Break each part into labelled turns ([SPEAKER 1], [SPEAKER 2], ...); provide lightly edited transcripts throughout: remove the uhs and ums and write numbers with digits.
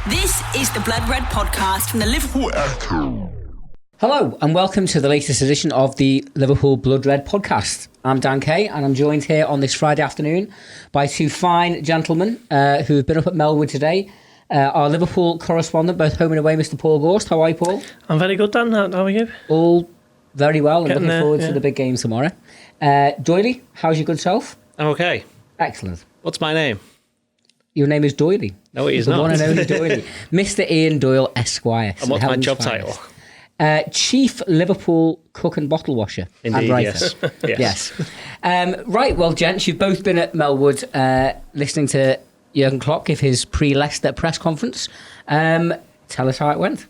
[SPEAKER 1] This is the Blood Red podcast from the Liverpool Echo.
[SPEAKER 2] Hello and welcome to the latest edition of the Liverpool Blood Red podcast. I'm Dan Kay and I'm joined here on this Friday afternoon by two fine gentlemen who have been up at Melwood today. Our Liverpool correspondent, both home and away, Mr. Paul Gorst. How are you, Paul?
[SPEAKER 3] I'm very good, Dan. How are you?
[SPEAKER 2] All very well and looking forward
[SPEAKER 3] yeah.
[SPEAKER 2] to the big game tomorrow. Doyley, how's your good self?
[SPEAKER 4] I'm okay.
[SPEAKER 2] Excellent.
[SPEAKER 4] What's my name?
[SPEAKER 2] Your name is Doyley.
[SPEAKER 4] No, it is
[SPEAKER 2] the
[SPEAKER 4] not.
[SPEAKER 2] One and only Doyley. Mr. Ian Doyle, Esquire.
[SPEAKER 4] And what's my job title?
[SPEAKER 2] Chief Liverpool cook and bottle washer.
[SPEAKER 4] Indeed,
[SPEAKER 2] and writer.
[SPEAKER 4] yes.
[SPEAKER 2] Right, well, gents, you've both been at Melwood listening to Jurgen Klopp give his pre-Leicester press conference. Tell us how it went.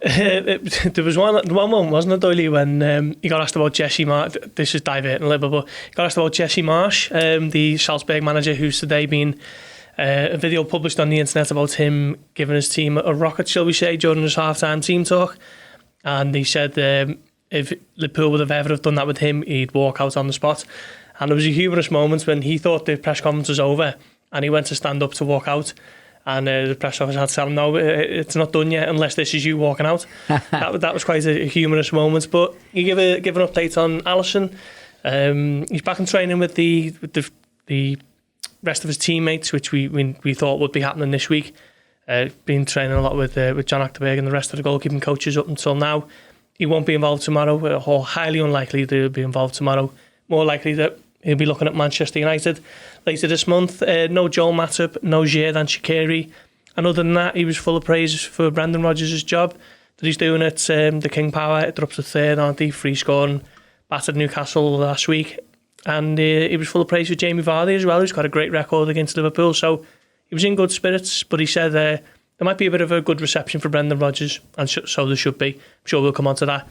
[SPEAKER 3] There was one moment, wasn't it, Doyley, when he got asked about Jesse Marsh. This is diverting a little bit, but he got asked about Jesse Marsh, the Salzburg manager, who's today been a video published on the internet about him giving his team a rocket, shall we say, during his half-time team talk. And he said if Liverpool would have ever have done that with him, he'd walk out on the spot. And there was a humorous moment when he thought the press conference was over and he went to stand up to walk out. And the press officer had to tell him, no, it's not done yet unless this is you walking out. that was quite a humorous moment. But you give an update on Alisson. He's back in training with the rest of his teammates, which we thought would be happening this week. Been training a lot with John Achterberg and the rest of the goalkeeping coaches up until now. He won't be involved tomorrow, or highly unlikely that he'll be involved tomorrow. More likely that he'll be looking at Manchester United later this month. No Joel Matip, no Xherdan Shaqiri. And other than that, he was full of praise for Brendan Rodgers' job that he's doing at the King Power. They're up to third, aren't they? Free scoring, battered Newcastle last week. And he was full of praise for Jamie Vardy as well, who's got a great record against Liverpool. So he was in good spirits, but he said there might be a bit of a good reception for Brendan Rodgers, and so there should be. I'm sure we'll come on to that.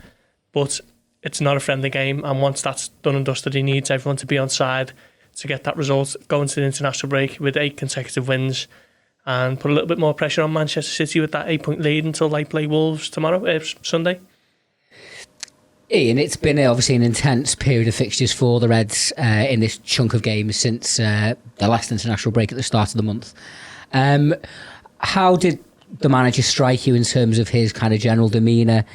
[SPEAKER 3] But it's not a friendly game, and once that's done and dusted, he needs everyone to be on side to get that result, go into the international break with 8 consecutive wins and put a little bit more pressure on Manchester City with that 8-point lead until they play Wolves tomorrow, Sunday.
[SPEAKER 2] Ian, it's been obviously an intense period of fixtures for the Reds in this chunk of games since the last international break at the start of the month. How did the manager strike you in terms of his kind of general demeanour?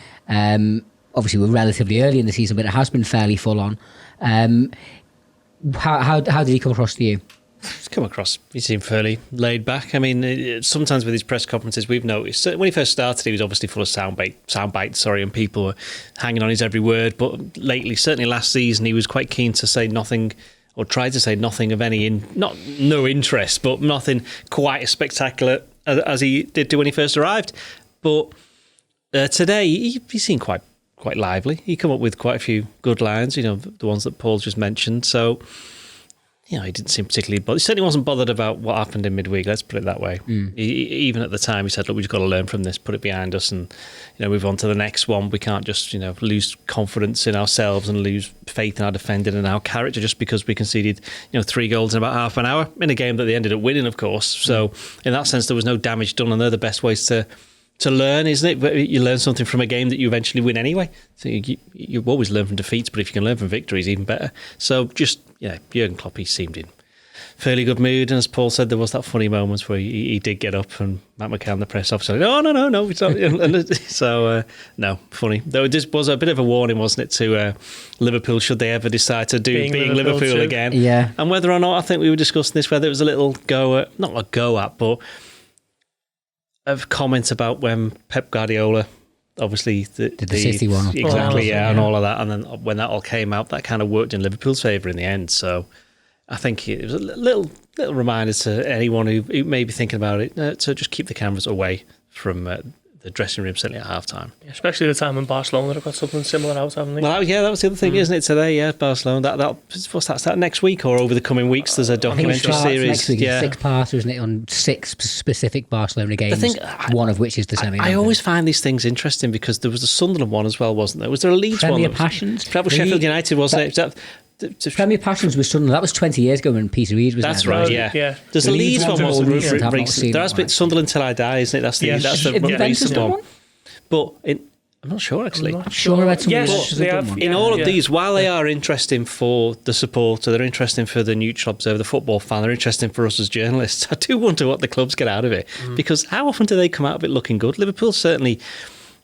[SPEAKER 2] Obviously, we're relatively early in the season, but it has been fairly full on. How did he come across to you?
[SPEAKER 4] He's come across, he seemed fairly laid back. I mean, sometimes with his press conferences, we've noticed when he first started, he was obviously full of sound bites, and people were hanging on his every word. But lately, certainly last season, he was quite keen to say nothing, or tried to say nothing of any, no interest, but nothing quite as spectacular as he did do when he first arrived. But today, he seemed quite lively. He come up with quite a few good lines, the ones that Paul just mentioned. So, he didn't seem particularly bothered. He certainly wasn't bothered about what happened in midweek, let's put it that way. Even at the time, he said, look, we've got to learn from this, put it behind us and move on to the next one. We can't just lose confidence in ourselves and lose faith in our defending and our character just because we conceded 3 goals in about half an hour in a game that they ended up winning, of course. So in that sense, there was no damage done, and they're the best ways to learn, isn't it? But you learn something from a game that you eventually win anyway. So you always learn from defeats, but if you can learn from victories, even better. So Jurgen Klopp, he seemed in fairly good mood. And as Paul said, there was that funny moment where he did get up and Matt McCann, the press officer, said, no, it's not. So, no, funny. Though this was a bit of a warning, wasn't it, to Liverpool, should they ever decide to do being Liverpool again.
[SPEAKER 2] Yeah.
[SPEAKER 4] And whether or not, I think we were discussing this, whether it was a little not a go at, but of comments about when Pep Guardiola, obviously the
[SPEAKER 2] City one,
[SPEAKER 4] exactly, and all of that, and then when that all came out, that kind of worked in Liverpool's favour in the end. So I think it was a little reminder to anyone who may be thinking about it to just keep the cameras away from the dressing room, certainly at half-time.
[SPEAKER 3] Yeah, especially the time in Barcelona, they've got something similar out, haven't they?
[SPEAKER 4] Well, that was the other thing, isn't it, today? Yeah, Barcelona. What's that? Is that next week or over the coming weeks? There's a documentary series.
[SPEAKER 2] Next week, it's 6-parter, isn't it, on 6 specific Barcelona games, one of which is the semi.
[SPEAKER 4] I always find these things interesting because there was the Sunderland one as well, wasn't there? Was there a Leeds one?
[SPEAKER 2] Premier Passions?
[SPEAKER 4] That was Sheffield United, wasn't it?
[SPEAKER 2] Premier Passions was Sunderland. That was 20 years ago when Peter Reid was there.
[SPEAKER 4] That's right, yeah. There's a Leeds one recent. There has been Sunderland Till I Die, isn't it? That's the recent one. But I'm not sure, actually.
[SPEAKER 2] I'm sure I read something.
[SPEAKER 3] Yes, they have.
[SPEAKER 4] In all of these, while they are interesting for the supporter, they're interesting for the neutral observer, the football fan, they're interesting for us as journalists, I do wonder what the clubs get out of it. Because how often do they come out of it looking good? Liverpool certainly,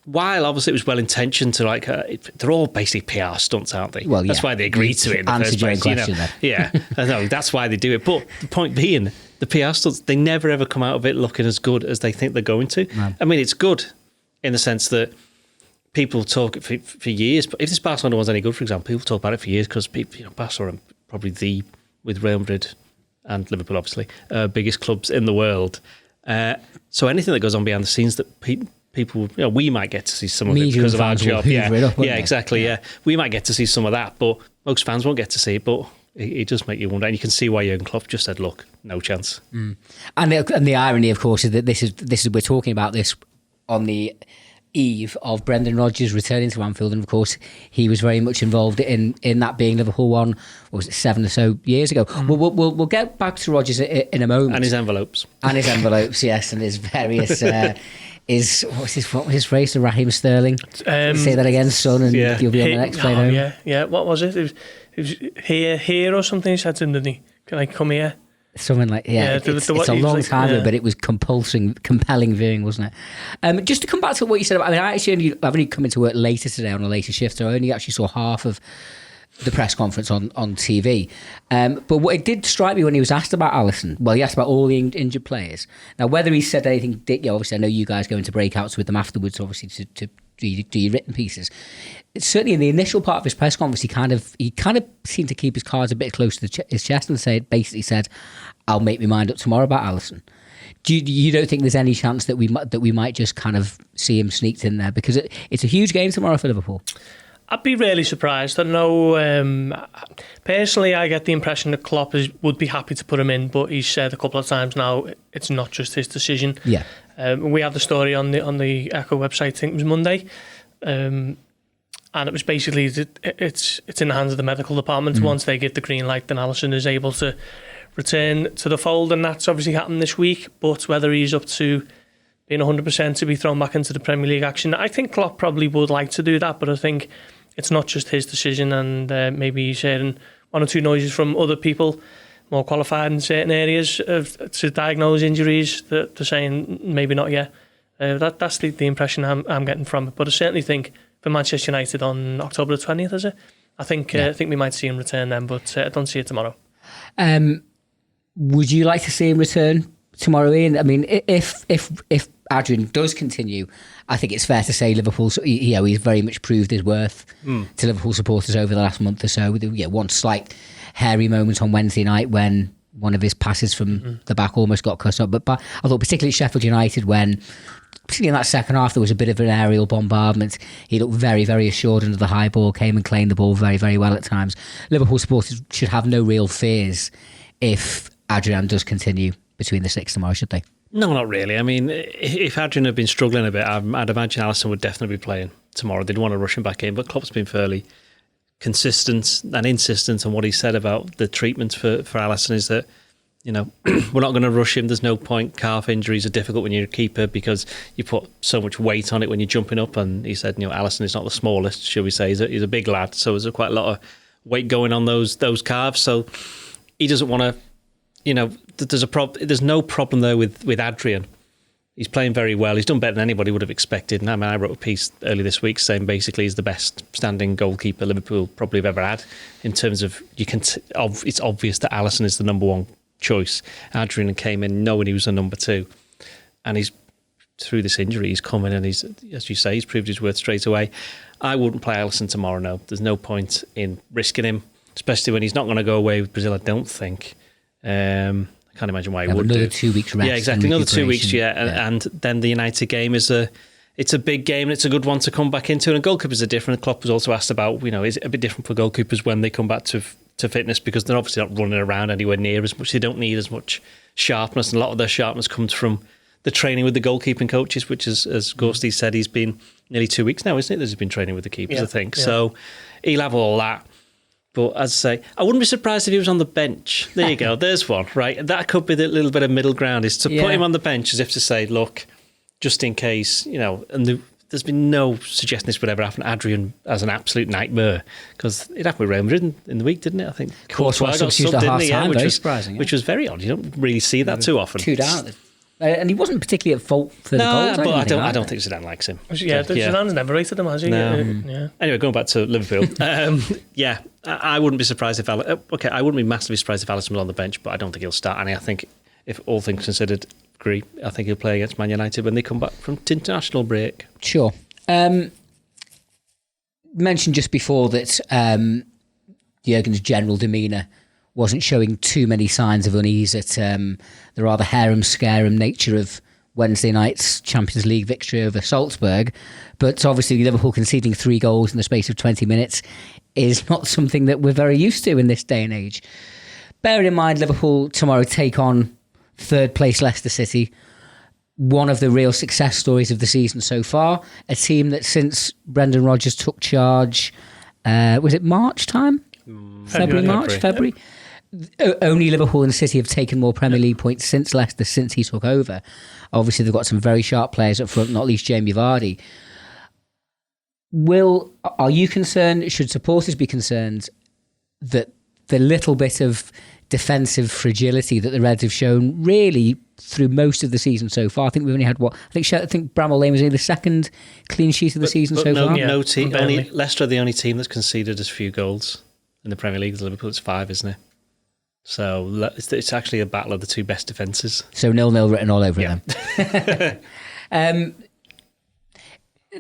[SPEAKER 4] while obviously it was well-intentioned to they're all basically PR stunts, aren't they?
[SPEAKER 2] Well, yeah.
[SPEAKER 4] That's why they agreed to it in the first place. Yeah, I know, that's why they do it. But the point being, the PR stunts, they never ever come out of it looking as good as they think they're going to.
[SPEAKER 2] No.
[SPEAKER 4] I mean, it's good in the sense that people talk for years, but if this Barcelona one's any good, for example, people talk about it for years because people, Barcelona are probably with Real Madrid and Liverpool, obviously, biggest clubs in the world. So anything that goes on behind the scenes that people, we might get to see some of it because of our job. Exactly. We might get to see some of that, but most fans won't get to see it. But it does make you wonder, and you can see why Jurgen Klopp just said, "Look, no chance."
[SPEAKER 2] And the irony, of course, is that this is we're talking about this on the eve of Brendan Rodgers returning to Anfield, and of course he was very much involved in that being Liverpool won, what was it, 7 or so years ago. We'll get back to Rodgers in a moment.
[SPEAKER 4] And his envelopes,
[SPEAKER 2] yes, and his various what was his phrase to Raheem Sterling? Say that again, son, and you'll be on the next play home.
[SPEAKER 3] Yeah. What was it? It was here or something. He said to him, didn't he? Can I come here?
[SPEAKER 2] Something like it's a long time ago, but it was compelling viewing, wasn't it? Just to come back to what you said about, I've only come into work later today on a later shift, so I only actually saw half of the press conference on TV. But what it did strike me when he was asked about Alisson, well, he asked about all the injured players. Now, whether he said anything, obviously I know you guys go into breakouts with them afterwards, obviously to do your written pieces. It's certainly in the initial part of his press conference, he kind of seemed to keep his cards a bit close to his chest and basically said, "I'll make my mind up tomorrow about Alisson." You don't think there's any chance that we might just kind of see him sneaked in there, because it's a huge game tomorrow for Liverpool?
[SPEAKER 3] I'd be really surprised. I know, personally, I get the impression that Klopp would be happy to put him in, but he's said a couple of times now it's not just his decision.
[SPEAKER 2] Yeah.
[SPEAKER 3] We have the story on the Echo website, I think it was Monday, and it was basically it's in the hands of the medical department. Once they give the green light, then Alisson is able to return to the fold, and that's obviously happened this week. But whether he's up to being 100% to be thrown back into the Premier League action, I think Klopp probably would like to do that, but I think it's not just his decision, and maybe he's hearing one or two noises from other people more qualified in certain areas to diagnose injuries that they're saying maybe not yet. That's the impression I'm getting from it. But I certainly think for Manchester United on October the 20th, is it? I think we might see him return then, but I don't see it tomorrow.
[SPEAKER 2] Would you like to see him return tomorrow, Ian? I mean, if Adrian does continue, I think it's fair to say Liverpool, he's very much proved his worth to Liverpool supporters over the last month or so. One slight hairy moment on Wednesday night when one of his passes from the back almost got cut up. But I thought particularly Sheffield United, when particularly in that second half there was a bit of an aerial bombardment, he looked very, very assured under the high ball, came and claimed the ball very, very well at times. Liverpool supporters should have no real fears if Adrian does continue between the six tomorrow, should they?
[SPEAKER 4] No, not really. I mean, if Adrian had been struggling a bit, I'd imagine Alisson would definitely be playing tomorrow. They'd want to rush him back in, but Klopp's been fairly consistent and insistent on what he said about the treatment for Alisson is that, we're not going to rush him. There's no point. Calf injuries are difficult when you're a keeper because you put so much weight on it when you're jumping up. And he said, Alisson is not the smallest, shall we say. He's a big lad, so there's quite a lot of weight going on those calves. So he doesn't want to, there's no problem there with Adrian. He's playing very well. He's done better than anybody would have expected. And I wrote a piece earlier this week saying basically he's the best standing goalkeeper Liverpool probably have ever had in terms of it's obvious that Alisson is the number one choice. Adrian came in knowing he was the number two, and he's through this injury he's come in and he's, as you say, he's proved his worth straight away. I wouldn't play Alisson tomorrow. No, there's no point in risking him, especially when he's not going to go away with Brazil. I don't think. I can't imagine why he would.
[SPEAKER 2] Another 2 weeks rest.
[SPEAKER 4] Yeah, exactly. Another 2 weeks. And then the United game is it's a big game and it's a good one to come back into. And goalkeepers are different. Klopp was also asked about, is it a bit different for goalkeepers when they come back to fitness, because they're obviously not running around anywhere near as much. They don't need as much sharpness, and a lot of their sharpness comes from the training with the goalkeeping coaches, which is, as Gorsty said, he's been nearly 2 weeks now, isn't it? That he's been training with the keepers, I think. Yeah. So he'll have all that. But as I say, I wouldn't be surprised if he was on the bench. There you go. There's one, right? That could be the little bit of middle ground, is to put him on the bench as if to say, look, just in case, and there's been no suggestion this would ever happen. Adrian as an absolute nightmare, because it happened with Real Madrid in the week, didn't it? I think.
[SPEAKER 2] Courtois got subbed at half-time, very surprising.
[SPEAKER 4] Which was very odd. You don't really see that too often.
[SPEAKER 2] 2 down. And he wasn't particularly at fault for the goals.
[SPEAKER 4] But I don't think Zidane likes him.
[SPEAKER 3] Zidane's never rated him, has he?
[SPEAKER 4] No. Anyway, going back to Liverpool. I wouldn't be surprised if I wouldn't be massively surprised if Alisson was on the bench, but I don't think he'll start. And I think, if all things considered, agree, I think he'll play against Man United when they come back from international break.
[SPEAKER 2] Sure. Mentioned just before that Jurgen's general demeanour wasn't showing too many signs of unease at the rather harem-scarum nature of Wednesday night's Champions League victory over Salzburg. But obviously Liverpool conceding 3 goals in the space of 20 minutes is not something that we're very used to in this day and age. Bearing in mind Liverpool tomorrow take on third place Leicester City, one of the real success stories of the season so far, a team that since Brendan Rodgers took charge, was it March time? February. Only Liverpool and City have taken more Premier League points since Leicester, since he took over. Obviously, they've got some very sharp players up front, not least Jamie Vardy. Are you concerned, should supporters be concerned, that the little bit of defensive fragility that the Reds have shown really through most of the season so far? I think we've only had I think Bramall Lane was only the second clean sheet of the season so far.
[SPEAKER 4] No team. Leicester are the only team that's conceded as few goals in the Premier League. Liverpool, it's 5, isn't it? So it's actually a battle of the 2 best defences.
[SPEAKER 2] So 0-0 written all over them.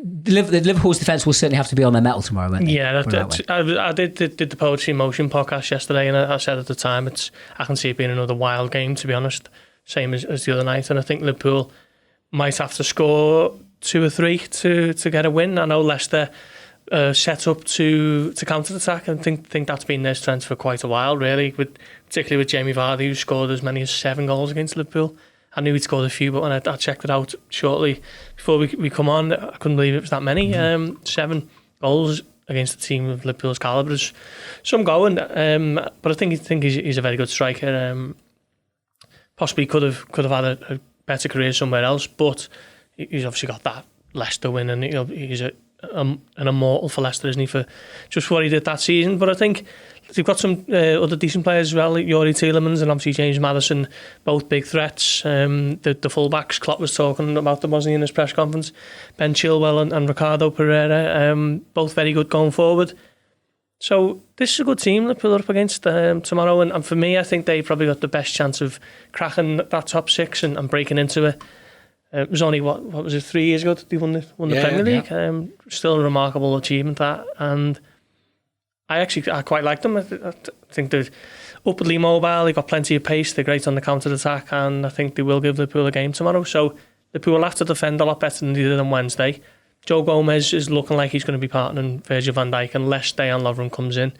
[SPEAKER 2] Liverpool's defence will certainly have to be on their mettle tomorrow, won't they?
[SPEAKER 3] Yeah, I did the Poetry in Motion podcast yesterday, and I said at the time, I can see it being another wild game, to be honest, same as the other night. And I think Liverpool might have to score 2 or 3 to get a win. I know Leicester set up to counter-attack, and think that's been their strength for quite a while, really, particularly with Jamie Vardy, who scored as many as 7 goals against Liverpool. I knew he'd scored a few, but when I checked it out shortly before we come on, I couldn't believe it was that many. 7 goals against a team of Liverpool's calibre is some going. But I think he's a very good striker. Possibly could have had a better career somewhere else, but he's obviously got that Leicester win, and he's an immortal for Leicester, isn't he, for just what he did that season. But I think they've got some other decent players as well, like Yuri Tielemans and obviously James Maddison, both big threats. The full-backs, Klopp was talking about them, wasn't he, in his press conference? Ben Chilwell and Ricardo Pereira, both very good going forward. So this is a good team that we're up against tomorrow, and for me, I think they probably got the best chance of cracking that top 6 and breaking into it. It was only, what was it, 3 years ago that they won the Premier League. Yeah. Still a remarkable achievement, that. And I quite like them. I think they're upwardly mobile, they've got plenty of pace, they're great on the counter-attack, and I think they will give Liverpool a game tomorrow. So Liverpool will have to defend a lot better than they did on Wednesday. Joe Gomez is looking like he's going to be partnering Virgil van Dijk unless Dejan Lovren comes in,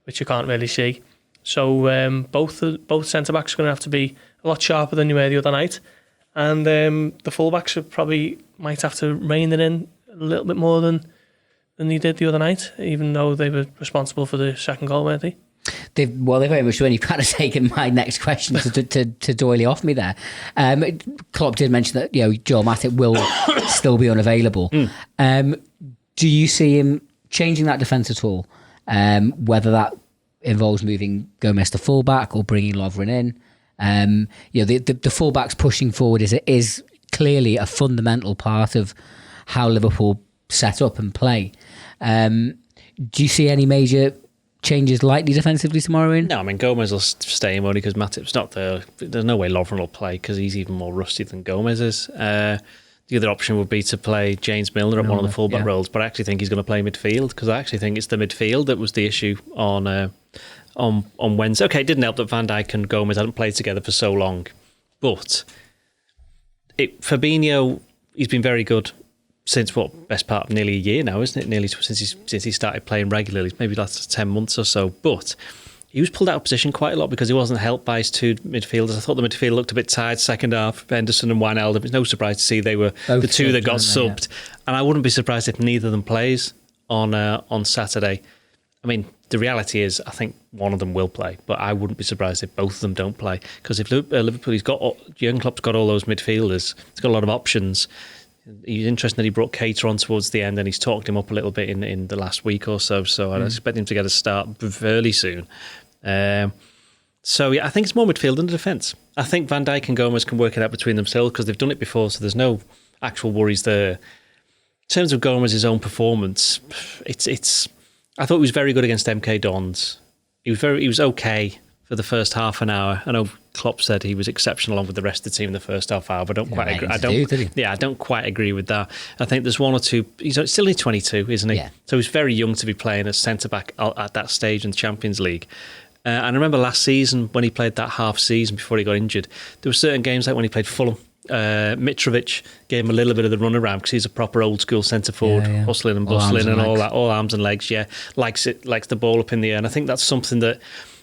[SPEAKER 3] which you can't really see. So both centre-backs are going to have to be a lot sharper than you were the other night. And the full-backs might have to rein it in a little bit more than they did the other night, even though they were responsible for the second goal, weren't they?
[SPEAKER 2] They very much were. You've kind of taken my next question to Doyle off me there. Klopp did mention that Joel Matip will still be unavailable. Do you see him changing that defence at all? Whether that involves moving Gomez to full-back or bringing Lovren in? The full-backs pushing forward is clearly a fundamental part of how Liverpool set up and play. Do you see any major changes likely defensively tomorrow in?
[SPEAKER 4] No, I mean, Gomez will stay in only because Matip's not there. There's no way Lovren will play because he's even more rusty than Gomez is. The other option would be to play James Milner at one of the full-back roles, but I actually think he's going to play midfield because I actually think it's the midfield that was the issue on Wednesday. Okay, it didn't help that Van Dijk and Gomez hadn't played together for so long, but Fabinho, he's been very good since best part of nearly a year now, isn't it? Nearly since he started playing regularly, maybe last 10 months or so. But he was pulled out of position quite a lot because he wasn't helped by his 2 midfielders. I thought the midfield looked a bit tired second half. Henderson and Wijnaldum. It's no surprise to see they were the 2 that got subbed, and I wouldn't be surprised if neither of them plays on Saturday. I mean, the reality is, I think one of them will play, but I wouldn't be surprised if both of them don't play. Because if Liverpool, Jurgen Klopp's got all those midfielders, he's got a lot of options. He's interesting that he brought Cater on towards the end, and he's talked him up a little bit in the last week or so. So I'd expect him to get a start fairly soon. So yeah, I think it's more midfield than defence. I think Van Dijk and Gomez can work it out between themselves because they've done it before, so there's no actual worries there. In terms of Gomez's own performance, it's. I thought he was very good against MK Dons. He was okay for the first half an hour. I know Klopp said he was exceptional along with the rest of the team in the first half hour, but I don't quite agree. I don't quite agree with that. I think there's one or two. He's still only 22, isn't he? Yeah. So he's very young to be playing as centre back at that stage in the Champions League. And I remember last season when he played that half season before he got injured, there were certain games like when he played Fulham. Mitrovic gave him a little bit of the run around because he's a proper old school centre forward, hustling and bustling and all that, all arms and legs. Yeah, likes the ball up in the air, and I think that's something that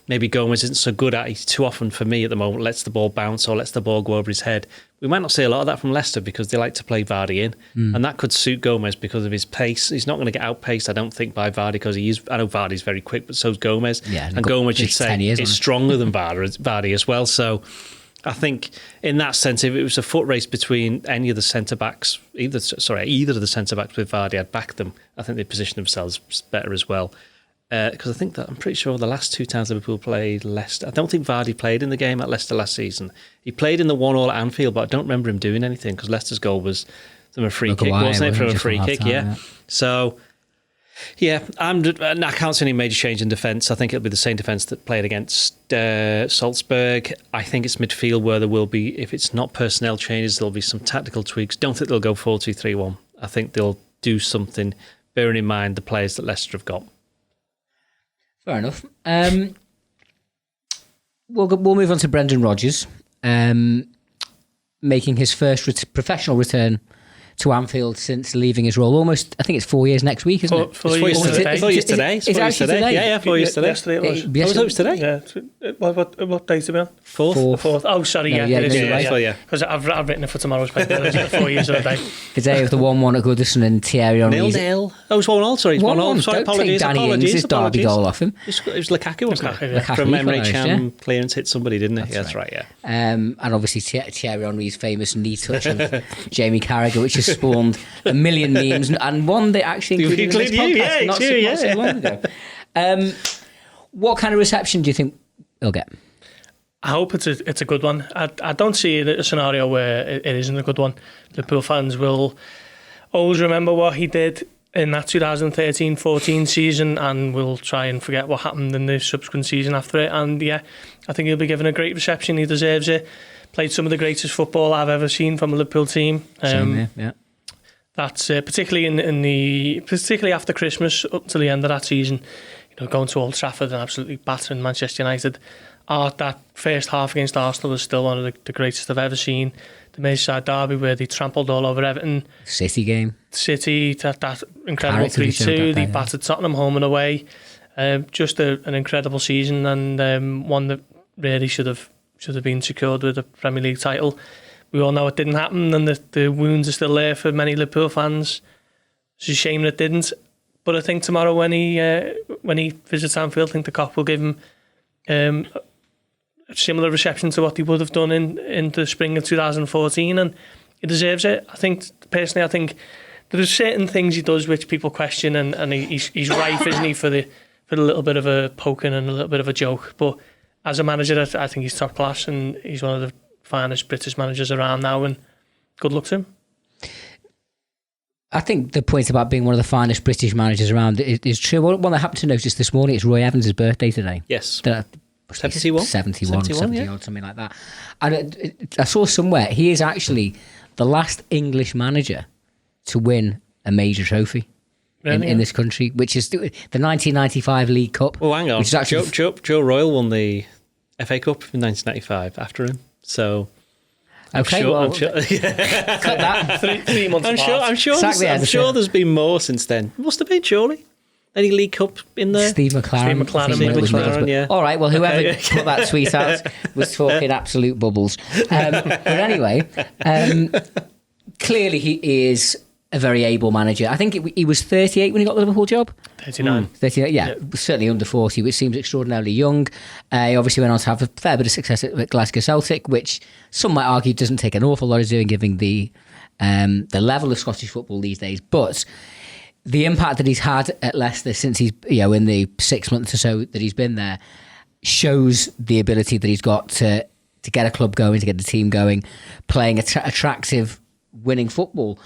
[SPEAKER 4] maybe Gomez isn't so good at. He's too often for me at the moment lets the ball bounce or lets the ball go over his head. We might not see a lot of that from Leicester because they like to play Vardy in, and that could suit Gomez because of his pace. He's not going to get outpaced, I don't think, by Vardy because he is. I know Vardy's very quick, but so's Gomez, and Gomez, you'd say, is stronger than Vardy as well. So I think in that sense, if it was a foot race between any of the centre backs, either of the centre backs with Vardy, I'd back them. I think they position themselves better as well. Because I think that I'm pretty sure the last two times Liverpool played Leicester, I don't think Vardy played in the game at Leicester last season. He played in the 1-1 at Anfield, but I don't remember him doing anything because Leicester's goal was from a free kick, wasn't it? From a free kick, yeah. So, yeah, I can't see any major change in defence. I think it'll be the same defence that played against Salzburg. I think it's midfield where there will be, if it's not personnel changes, there'll be some tactical tweaks. Don't think they'll go 4-2-3-1. I think they'll do something, bearing in mind the players that Leicester have got.
[SPEAKER 2] Fair enough. We'll move on to Brendan Rodgers, making his first professional return to Anfield since leaving his role. Almost, I think it's 4 years next week, isn't it?
[SPEAKER 3] 4 years today.
[SPEAKER 4] I thought it was today.
[SPEAKER 2] Is it actually today?
[SPEAKER 4] Yeah, 4 years today.
[SPEAKER 3] Yesterday it was.
[SPEAKER 4] I thought it was today.
[SPEAKER 3] Yeah. What date are we on?
[SPEAKER 2] Fourth.
[SPEAKER 3] Oh, sorry.
[SPEAKER 2] No,
[SPEAKER 3] Yeah. Because I've written it for tomorrow's paper. 4 years of the day.
[SPEAKER 2] The day of the 1-1 at Goodison and Thierry Henry's
[SPEAKER 4] 0-0. Oh, it was 1-0. Sorry, 1-0. Sorry, apologies.
[SPEAKER 2] Danny Ings' derby goal off him.
[SPEAKER 4] It was Lukaku, wasn't it?
[SPEAKER 2] Lukaku,
[SPEAKER 4] from memory, Cham clearance hit somebody, didn't it? That's right. Yeah.
[SPEAKER 2] And obviously Thierry Henry's famous knee touch of Jamie Carragher, which has spawned a million memes, and one that actually included in this podcast not so long ago. What kind of reception do you think he'll get?
[SPEAKER 3] I hope it's a good one. I don't see a scenario where it isn't a good one. Liverpool fans will always remember what he did in that 2013-14 season and will try and forget what happened in the subsequent season after it. And yeah, I think he'll be given a great reception. He deserves it. Played some of the greatest football I've ever seen from a Liverpool team.
[SPEAKER 2] Same, yeah.
[SPEAKER 3] That's particularly particularly after Christmas up to the end of that season. Going to Old Trafford and absolutely battering Manchester United. That first half against Arsenal was still one of the greatest I've ever seen. The Merseyside derby where they trampled all over Everton.
[SPEAKER 2] City game.
[SPEAKER 3] City, that incredible 3-2. They battered Tottenham home and away. Just an incredible season and one that really should have been secured with a Premier League title. We all know it didn't happen and the wounds are still there for many Liverpool fans. It's a shame that it didn't. But I think tomorrow when he visits Anfield, I think the Kop will give him a similar reception to what he would have done in the spring of 2014, and he deserves it. I think there's certain things he does which people question, and he's rife, isn't he, for the little bit of a poking and a little bit of a joke. But as a manager, I think he's top class, and he's one of the finest British managers around now, and good luck to him.
[SPEAKER 2] I think the point about being one of the finest British managers around is true. One I happened to notice this morning, it's Roy Evans' birthday today.
[SPEAKER 4] Yes.
[SPEAKER 2] 71,
[SPEAKER 4] yeah.
[SPEAKER 2] Something like that. And I saw somewhere he is actually the last English manager to win a major trophy in this country, which is the 1995 League Cup.
[SPEAKER 4] Well, hang on.
[SPEAKER 2] Which is actually
[SPEAKER 4] Joe Royle won the FA Cup in 1995 after him. So I'm sure.
[SPEAKER 2] Cut that.
[SPEAKER 3] 3 months apart.
[SPEAKER 4] I'm sure there's been more since then. Must have been, surely. Any League Cup in there?
[SPEAKER 2] Steve McLaren.
[SPEAKER 4] Yeah.
[SPEAKER 2] All right, well, whoever put that tweet out was talking absolute bubbles. But anyway, clearly he is a very able manager. I think he was 38 when he got the Liverpool job.
[SPEAKER 3] 39.
[SPEAKER 2] 39, yeah, certainly under 40, which seems extraordinarily young. He obviously went on to have a fair bit of success at Glasgow Celtic, which some might argue doesn't take an awful lot of doing, given the the level of Scottish football these days. But the impact that he's had at Leicester since he's, in the 6 months or so that he's been there, shows the ability that he's got to get a club going, to get the team going, playing attractive, winning football.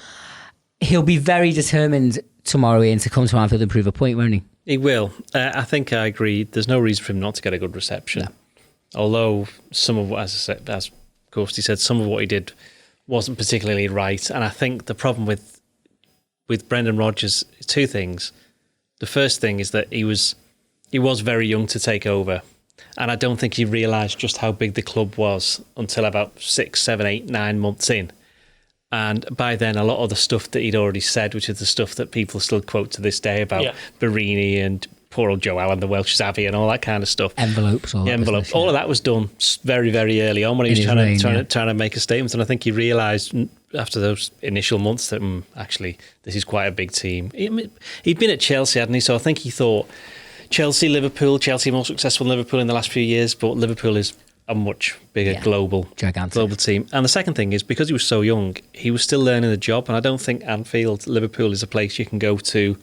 [SPEAKER 2] He'll be very determined tomorrow, Ian, to come to Anfield and prove a point, won't he?
[SPEAKER 4] He will. I think I agree. There's no reason for him not to get a good reception. No. Although some of what, as Gorsty said, some of what he did wasn't particularly right. And I think the problem with Brendan Rodgers is two things. The first thing is that he was very young to take over. And I don't think he realised just how big the club was until about 6, 7, 8, 9 months in. And by then, a lot of the stuff that he'd already said, which is the stuff that people still quote to this day about Barini and poor old Joe Allen, the Welsh savvy, and all that kind of stuff.
[SPEAKER 2] Envelopes, all
[SPEAKER 4] of that was done very, very early on when he was trying to make a statement. And I think he realised after those initial months that actually this is quite a big team. He'd been at Chelsea, hadn't he? So I think he thought Chelsea more successful than Liverpool in the last few years, but Liverpool is a much bigger global team. And the second thing is, because he was so young, he was still learning the job. And I don't think Liverpool is a place you can go to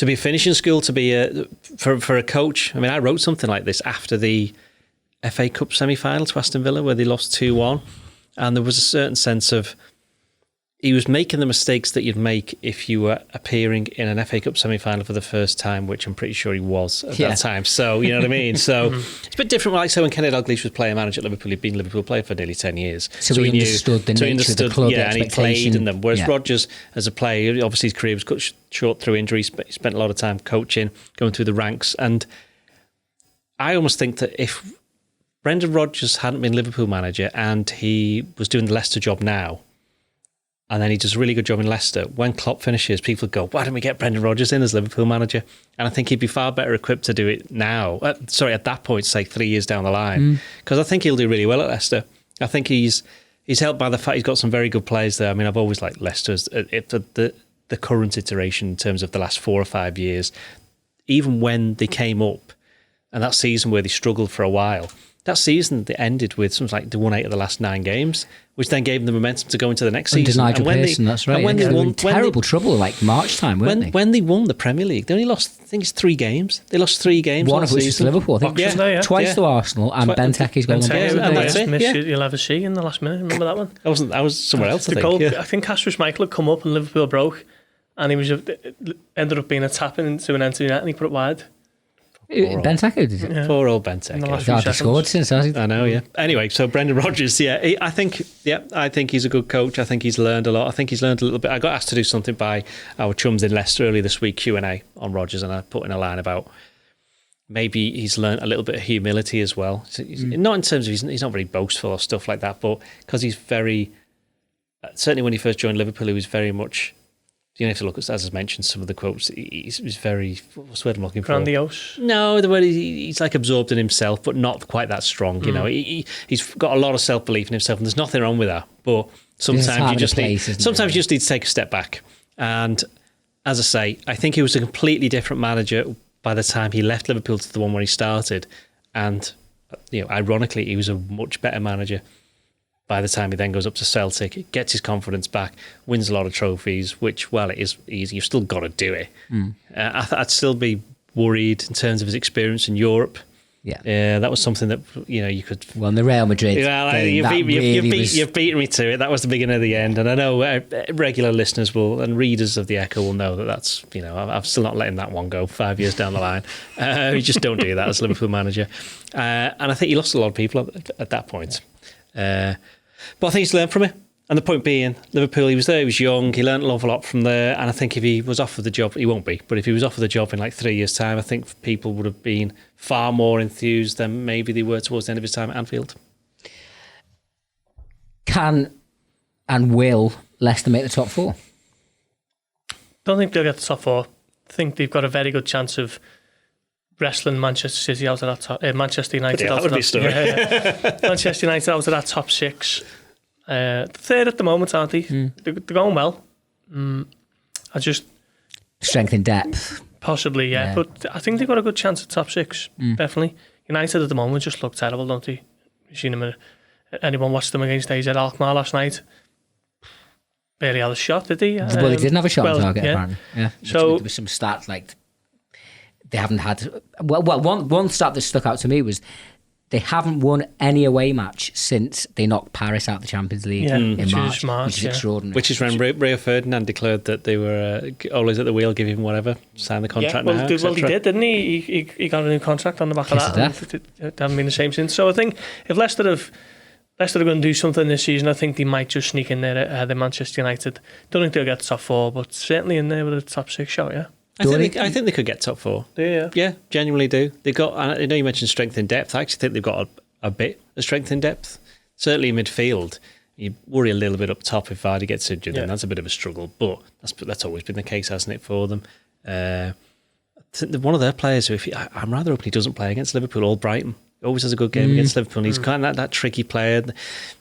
[SPEAKER 4] be a finishing school, to be for a coach. I mean, I wrote something like this after the FA Cup semi-final to Aston Villa, where they lost 2-1. And there was a certain sense of he was making the mistakes that you'd make if you were appearing in an FA Cup semi-final for the first time, which I'm pretty sure he was at that time. So, you know what I mean? So it's a bit different. Like, so when Kenny Dalglish was player manager at Liverpool, he'd been a Liverpool player for nearly 10 years.
[SPEAKER 2] So he understood the nature of the club, the
[SPEAKER 4] and he played in them. Whereas Rodgers, as a player, obviously his career was cut short through injuries, but he spent a lot of time coaching, going through the ranks. And I almost think that if Brendan Rodgers hadn't been Liverpool manager and he was doing the Leicester job now, and then he does a really good job in Leicester, when Klopp finishes, people go, why don't we get Brendan Rodgers in as Liverpool manager? And I think he'd be far better equipped to do it now. At that point, say 3 years down the line. Because I think he'll do really well at Leicester. I think he's helped by the fact he's got some very good players there. I mean, I've always liked Leicester's the current iteration in terms of the last 4 or 5 years. Even when they came up, and that season where they struggled for a while, that season they ended with something like they won 8 of the last 9 games, which then gave them the momentum to go into the next season.
[SPEAKER 2] Nigel Pearson, that's right.
[SPEAKER 4] And when they won,
[SPEAKER 2] terrible trouble like March time, weren't they?
[SPEAKER 4] When they won the Premier League, they only lost, I think it's 3 games. They lost 3 games.
[SPEAKER 2] One of which is Liverpool, I think. Twice to Arsenal, and Benteke's gone on.
[SPEAKER 3] And that's it. You'll have a see in the last minute. Remember that one?
[SPEAKER 4] I was somewhere else. I
[SPEAKER 3] think Kasper Schmeichel had come up and Liverpool broke, and he was ended up being a tap into an empty net, and he put it wide.
[SPEAKER 2] Benteke did it?
[SPEAKER 4] Yeah. Poor old Benteke.
[SPEAKER 2] He scored since, hasn't he?
[SPEAKER 4] I know, yeah. Anyway, so Brendan Rodgers, I think he's a good coach. I think he's learned a lot. I think he's learned a little bit. I got asked to do something by our chums in Leicester earlier this week, Q&A on Rodgers, and I put in a line about maybe he's learned a little bit of humility as well. Not in terms of he's not very boastful or stuff like that, but because he's very, certainly when he first joined Liverpool, he was very much, you have to look at, as I mentioned, some of the quotes. He's very, what's the word I'm looking for?
[SPEAKER 3] Grandiose.
[SPEAKER 4] No, the word he's like absorbed in himself, but not quite that strong. You know, he's got a lot of self-belief in himself, and there's nothing wrong with that. But sometimes you just need to take a step back. And as I say, I think he was a completely different manager by the time he left Liverpool to the one where he started. And ironically, he was a much better manager by the time he then goes up to Celtic, gets his confidence back, wins a lot of trophies, which, well, it is easy. You've still got to do it. I'd still be worried in terms of his experience in Europe. Yeah, that was something that you could.
[SPEAKER 2] Well, in the Real Madrid,
[SPEAKER 4] you've beaten me to it. That was the beginning of the end, and I know regular listeners and readers of the Echo will know that's I'm still not letting that one go 5 years down the line. You just don't do that as Liverpool manager, and I think he lost a lot of people at that point. But I think he's learned from it. And the point being, Liverpool, he was there, he was young, he learned an awful lot from there. And I think if he was offered the job, he won't be, but if he was offered the job in like 3 years' time, I think people would have been far more enthused than maybe they were towards the end of his time at Anfield.
[SPEAKER 2] Can and will Leicester make the top 4?
[SPEAKER 3] Don't think they'll get the top 4. I think they've got a very good chance of wrestling Manchester City out of that top, Manchester United out of that. Manchester United out of that top 6. Third at the moment, aren't they? They're going well. I just
[SPEAKER 2] strength in depth,
[SPEAKER 3] possibly, yeah. But I think they've got a good chance at top 6. Definitely. United at the moment just look terrible, don't they? You've seen them. Anyone watched them against AZ Alkmaar last night? barely had a shot, did he?
[SPEAKER 2] Well, he didn't have a shot on target,
[SPEAKER 3] yeah.
[SPEAKER 2] apparently. Yeah.
[SPEAKER 3] So
[SPEAKER 2] there was some stats like they haven't had. Well, one stat that stuck out to me was they haven't won any away match since they knocked Paris out of the Champions League in March, which is extraordinary.
[SPEAKER 4] Which is when Rio Ferdinand declared that they were always at the wheel, give him whatever, sign the contract now.
[SPEAKER 3] Well, he did, didn't he? He got a new contract on the back of that. It hasn't been the same since. So I think if Leicester are going to do something this season, I think they might just sneak in there ahead of Manchester United. Don't think they'll get the top 4, but certainly in there with a top 6 shot, yeah.
[SPEAKER 4] I think they could get top 4. Yeah, genuinely do. They've got. I know you mentioned strength in depth. I actually think they've got a bit of strength in depth. Certainly in midfield, you worry a little bit up top if Vardy gets injured, then that's a bit of a struggle. But that's always been the case, hasn't it, for them? I think that one of their players, I'm rather hoping he doesn't play against Liverpool or Brighton. He always has a good game against Liverpool. And he's kind of that tricky player.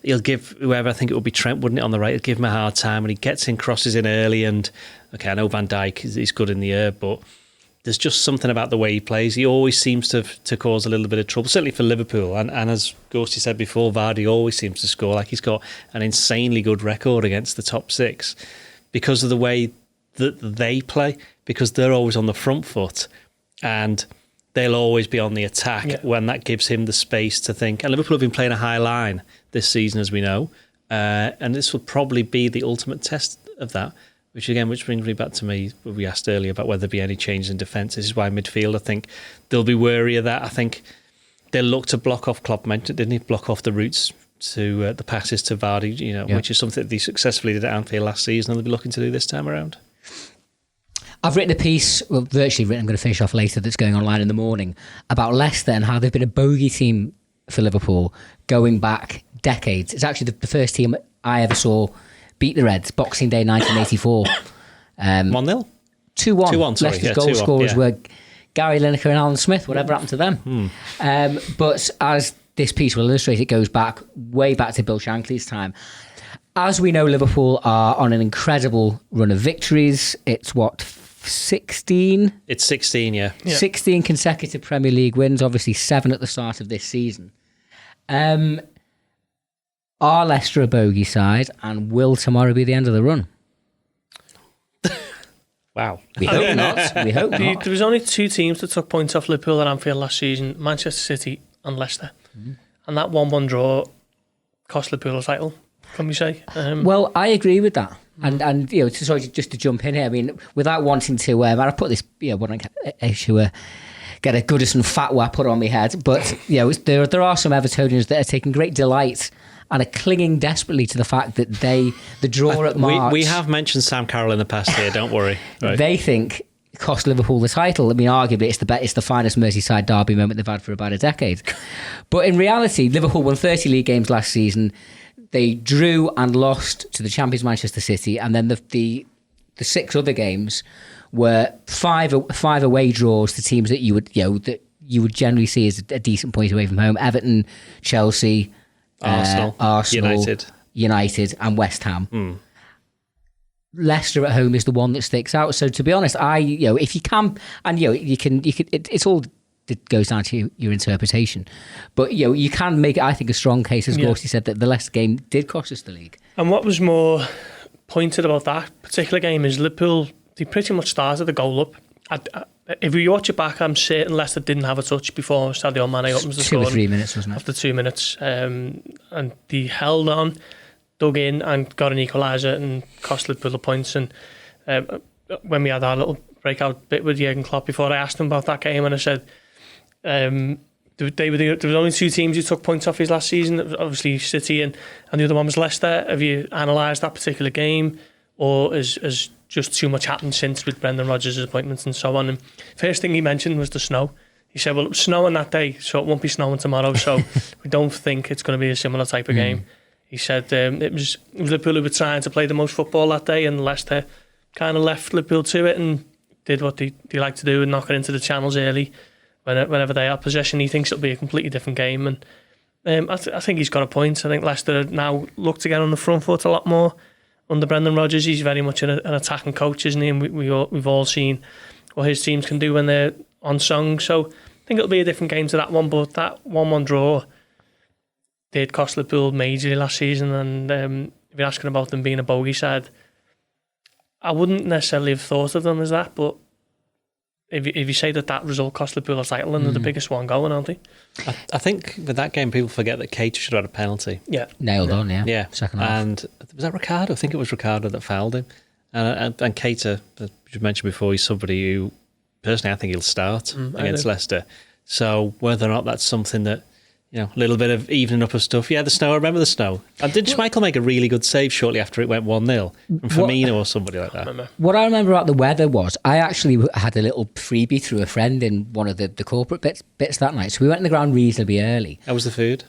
[SPEAKER 4] He'll give whoever, I think it would be Trent, wouldn't it, on the right, he'll give him a hard time, and he gets in, crosses in early, and okay, I know Van Dijk is good in the air, but there's just something about the way he plays. He always seems to cause a little bit of trouble, certainly for Liverpool. And as Ghosty said before, Vardy always seems to score. Like, he's got an insanely good record against the top 6 because of the way that they play, because they're always on the front foot and they'll always be on the attack when that gives him the space to think. And Liverpool have been playing a high line this season, as we know, and this will probably be the ultimate test of that. Which brings me back to what we asked earlier about whether there be any changes in defence. This is why midfield, I think they'll be wary of that. I think they'll look to block off. Klopp mentioned, didn't he? Block off the routes to the passes to Vardy, which is something that they successfully did at Anfield last season, and they'll be looking to do this time around.
[SPEAKER 2] I've written a piece, virtually written, I'm going to finish off later, that's going online in the morning, about Leicester and how they've been a bogey team for Liverpool going back decades. It's actually the first team I ever saw beat the Reds, Boxing Day 1984.
[SPEAKER 4] 1-0?
[SPEAKER 2] 2-1.
[SPEAKER 4] Sorry.
[SPEAKER 2] Leicester's goal scorers were Gary Lineker and Alan Smith. Whatever happened to them? But as this piece will illustrate, it goes way back to Bill Shankly's time. As we know, Liverpool are on an incredible run of victories. It's 16?
[SPEAKER 4] It's 16, yeah.
[SPEAKER 2] 16 consecutive Premier League wins, obviously 7 at the start of this season. Are Leicester a bogey side, and will tomorrow be the end of the run?
[SPEAKER 4] Wow.
[SPEAKER 2] We hope not. We hope not.
[SPEAKER 3] There was only 2 teams that took points off Liverpool at Anfield last season, Manchester City and Leicester. And that 1-1 draw cost Liverpool a title, can we say?
[SPEAKER 2] Well, I agree with that. And sorry, just to jump in here, I mean, without wanting to, I put this, when I get a Goodison fatwa put on my head, but there are some Evertonians that are taking great delight and are clinging desperately to the fact that the draw at March...
[SPEAKER 4] We have mentioned Sam Carroll in the past here, don't worry. Right.
[SPEAKER 2] They think cost Liverpool the title. I mean, arguably, it's the finest Merseyside derby moment they've had for about a decade. But in reality, Liverpool won 30 league games last season. They drew and lost to the champions Manchester City, and then the 6 other games were five away draws to teams that you would generally see as a decent point away from home: Everton, Chelsea, Arsenal, United, and West Ham. Leicester at home is the one that sticks out. So to be honest, if you can, and you can, it's all. It goes down to your interpretation, but you can make, I think, a strong case, as Gorsty said, that the Leicester game did cost us the league.
[SPEAKER 3] And what was more pointed about that particular game is Liverpool, they pretty much started the goal up. If you watch it back, I'm certain Leicester didn't have a touch before Sadio Mane opens the score.
[SPEAKER 2] 2 or 3 minutes, wasn't it?
[SPEAKER 3] After 2 minutes, and they held on, dug in, and got an equaliser and cost Liverpool the points. And when we had our little breakout bit with Jurgen Klopp before, I asked him about that game, and I said, there was only 2 teams who took points off his last season. It was obviously City and the other one was Leicester. Have you analysed that particular game, or has just too much happened since with Brendan Rodgers' appointments and so on? And first thing he mentioned was the snow. He said, well, it was snowing that day, so it won't be snowing tomorrow, so we don't think it's going to be a similar type of game. He said it was Liverpool who were trying to play the most football that day, and Leicester kind of left Liverpool to it and did what they like to do and knock it into the channels early. Whenever they have possession, he thinks it'll be a completely different game. And I think he's got a point. I think Leicester now look to get on the front foot a lot more under Brendan Rodgers. He's very much an attacking coach, isn't he? And we've all seen what his teams can do when they're on song. So I think it'll be a different game to that one. But that 1-1 draw did cost Liverpool majorly last season. And if you're asking about them being a bogey side, I wouldn't necessarily have thought of them as that, but if you say that result cost Liverpool a title, and they're the biggest one going, aren't they?
[SPEAKER 4] I think with that game, people forget that Keita should have had a penalty.
[SPEAKER 3] Yeah.
[SPEAKER 2] Nailed on, yeah.
[SPEAKER 4] Yeah.
[SPEAKER 2] Second half.
[SPEAKER 4] And was that Ricardo? I think it was Ricardo that fouled him. And Keita, as you mentioned before, he's somebody who, personally, I think he'll start against Leicester. So whether or not that's something that, a little bit of evening up of stuff. Yeah, the snow. I remember the snow. And did Schmeichel make a really good save shortly after it went 1-0 from Firmino or somebody like that?
[SPEAKER 2] What I remember about the weather was I actually had a little freebie through a friend in one of the corporate bits that night. So we went in the ground reasonably early.
[SPEAKER 4] How was the food?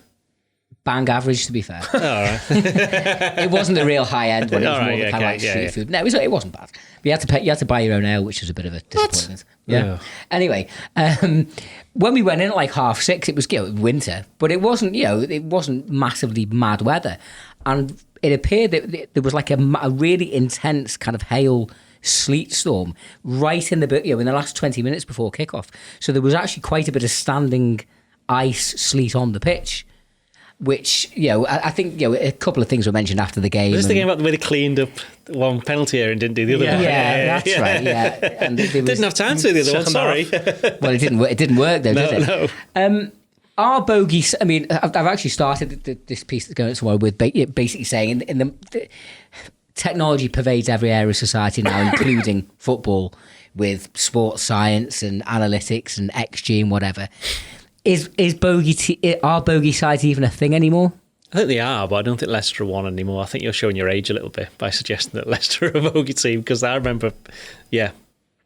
[SPEAKER 2] Bang average, to be fair.
[SPEAKER 4] All right.
[SPEAKER 2] It wasn't the real high end one. It was more the kind of street food. No, it wasn't bad. But you had to buy your own ale, which was a bit of a disappointment. Yeah. Anyway, when we went in at like 6:30, it was winter, but it wasn't massively mad weather, and it appeared that there was like a really intense kind of hail sleet storm right in the in the last 20 minutes before kickoff. So there was actually quite a bit of standing ice sleet on the pitch. Which, I think, a couple of things were mentioned after the game.
[SPEAKER 4] Was this the game about the way they cleaned up one penalty area and didn't do the other one?
[SPEAKER 2] Yeah, that's right, yeah. And
[SPEAKER 4] didn't have time to do the other one, sorry.
[SPEAKER 2] Well, it didn't work though, did it?
[SPEAKER 4] No.
[SPEAKER 2] Our bogeys, I mean, I've actually started this piece that's going tomorrow with basically saying in the technology pervades every area of society now, including football, with sports science and analytics and XG and whatever. Are bogey sides even a thing anymore?
[SPEAKER 4] I think they are, but I don't think Leicester are one anymore. I think you're showing your age a little bit by suggesting that Leicester are a bogey team, because I remember,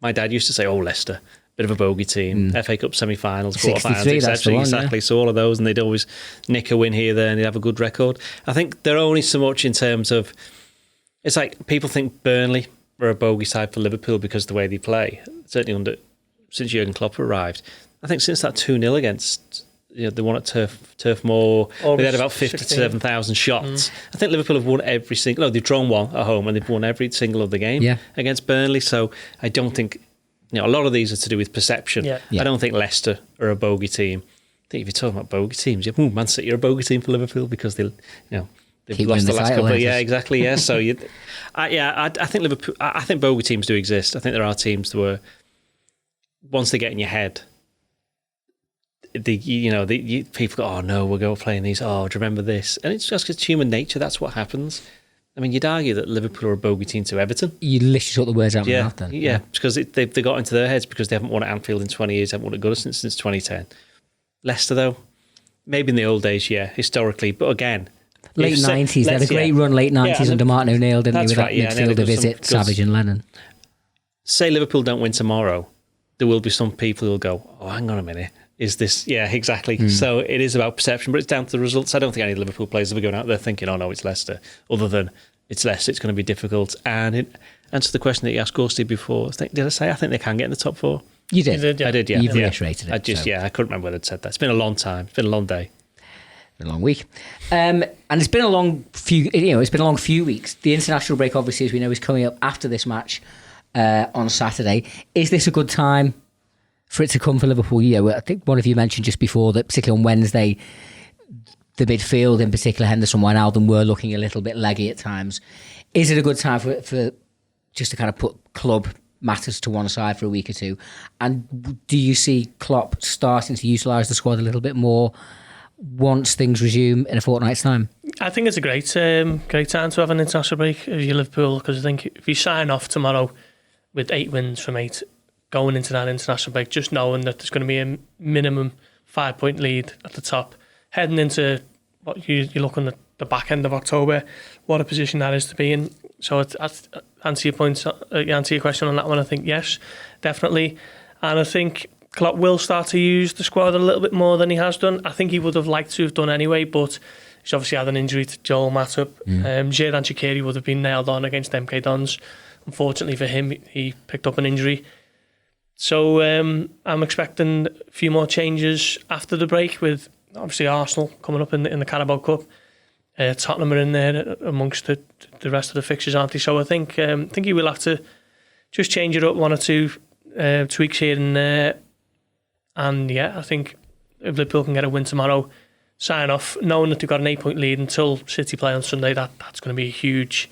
[SPEAKER 4] my dad used to say, Leicester, bit of a bogey team, FA Cup semi-finals, quarter-finals, etc. Exactly, yeah. So all of those, and they'd always nick a win here, there, and they'd have a good record. I think they're only so much in terms of, it's like people think Burnley are a bogey side for Liverpool because of the way they play, certainly since Jurgen Klopp arrived. I think since that 2-0 against, they won at Turf Moor, they had about 57,000 shots. I think Liverpool have won every single, they've drawn one at home and they've won every single of the game against Burnley. So I don't think, a lot of these are to do with perception. Yeah. I don't think Leicester are a bogey team. I think if you're talking about bogey teams, Man City are a bogey team for Liverpool because they've lost the last couple. Yeah, exactly. Yeah. So I think Liverpool. I think bogey teams do exist. I think there are teams where once they get in your head, people go, oh no, we'll go playing these. Oh, do you remember this? And it's just it's human nature. That's what happens. I mean, you'd argue that Liverpool are a bogey team to Everton.
[SPEAKER 2] You literally took the words out of my mouth then.
[SPEAKER 4] Yeah, because they got into their heads because they haven't won at Anfield in 20 years, haven't won at Goodison since 2010. Leicester, though, maybe in the old days, historically, but again,
[SPEAKER 2] late 90s. They had a great run late 90s under Martin O'Neill, didn't they? With that midfielder visit, Savage and Lennon.
[SPEAKER 4] Say Liverpool don't win tomorrow, there will be some people who will go, oh, hang on a minute. Is this... Yeah, exactly. So it is about perception, but it's down to the results. I don't think any of the Liverpool players will be going out there thinking, oh, no, it's Leicester. Other than, it's Leicester, it's going to be difficult. And in answer to the question that you asked Gorsty before, did I say I think they can get in the top four?
[SPEAKER 2] You did.
[SPEAKER 4] I did, yeah.
[SPEAKER 2] You've reiterated it.
[SPEAKER 4] I couldn't remember whether I'd said that. It's been a long time. It's been a long day.
[SPEAKER 2] A long week. And it's been a long few weeks. The international break, obviously, as we know, is coming up after this match on Saturday. Is this a good time for it to come for Liverpool? I think one of you mentioned just before that, particularly on Wednesday, the midfield, in particular Henderson, Wijnaldum, were looking a little bit leggy at times. Is it a good time for just to kind of put club matters to one side for a week or two? And do you see Klopp starting to utilise the squad a little bit more once things resume in a fortnight's time?
[SPEAKER 3] I think it's a great time to have an international break if you're Liverpool, because I think if you sign off tomorrow with 8 wins from 8, going into that international break, just knowing that there's going to be a minimum 5-point lead at the top, heading into what you're looking at the back end of October, what a position that is to be in. So answer your question on that one, I think yes, definitely. And I think Klopp will start to use the squad a little bit more than he has done. I think he would have liked to have done anyway, but he's obviously had an injury to Joel Matip. Xherdan Shaqiri would have been nailed on against MK Dons. Unfortunately for him, he picked up an injury. So I'm expecting a few more changes after the break, with obviously Arsenal coming up in the Carabao Cup. Tottenham are in there amongst the rest of the fixtures, aren't they? So I think he will have to just change it up, 1 or 2 tweaks here and there. And yeah, I think if Liverpool can get a win tomorrow, sign off, knowing that they've got an 8-point lead until City play on Sunday. That's going to be a huge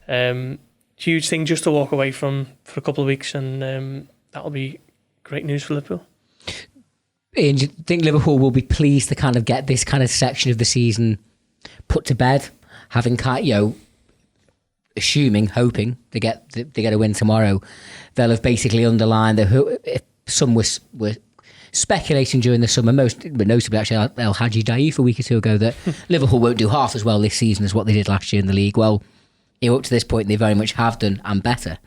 [SPEAKER 3] thing just to walk away from for a couple of weeks, and that'll be great news for Liverpool.
[SPEAKER 2] Ian, do you think Liverpool will be pleased to kind of get this kind of section of the season put to bed, having hoping to get a win tomorrow? They'll have basically underlined that some were speculating during the summer, but notably actually El Hadji Daif a week or two ago, that Liverpool won't do half as well this season as what they did last year in the league. Well, up to this point they very much have done, and better.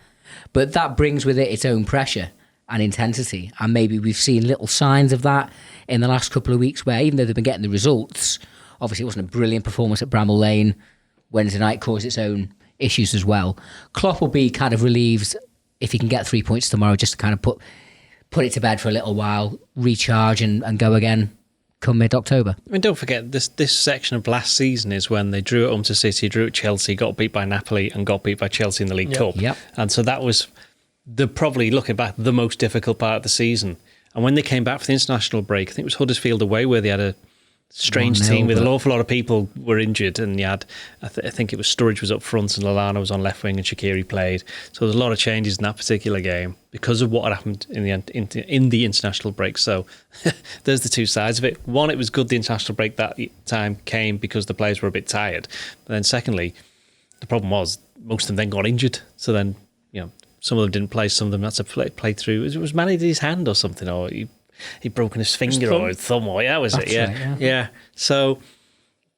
[SPEAKER 2] But that brings with it its own pressure and intensity, and maybe we've seen little signs of that in the last couple of weeks, where even though they've been getting the results, obviously it wasn't a brilliant performance at Bramall Lane. Wednesday night caused its own issues as well. Klopp will be kind of relieved if he can get 3 points tomorrow, just to kind of put it to bed for a little while, recharge and go again come mid-October.
[SPEAKER 4] I mean, don't forget, this section of last season is when they drew at home to City, drew at Chelsea, got beat by Napoli and got beat by Chelsea in the League Cup.
[SPEAKER 2] Yep.
[SPEAKER 4] And so that was probably, looking back, the most difficult part of the season. And when they came back for the international break, I think it was Huddersfield away, where they had a strange team with an awful lot of people were injured, and you had, I think it was Sturridge was up front and Lallana was on left wing and Shaqiri played. So there's a lot of changes in that particular game because of what had happened in the international break. So there's the two sides of it. One, it was good the international break that time came because the players were a bit tired. But then secondly, the problem was most of them then got injured. So then, some of them didn't play, some of them had to play through. It was Manny did his hand or something, or he'd broken his finger or his thumb, or was it? Yeah. So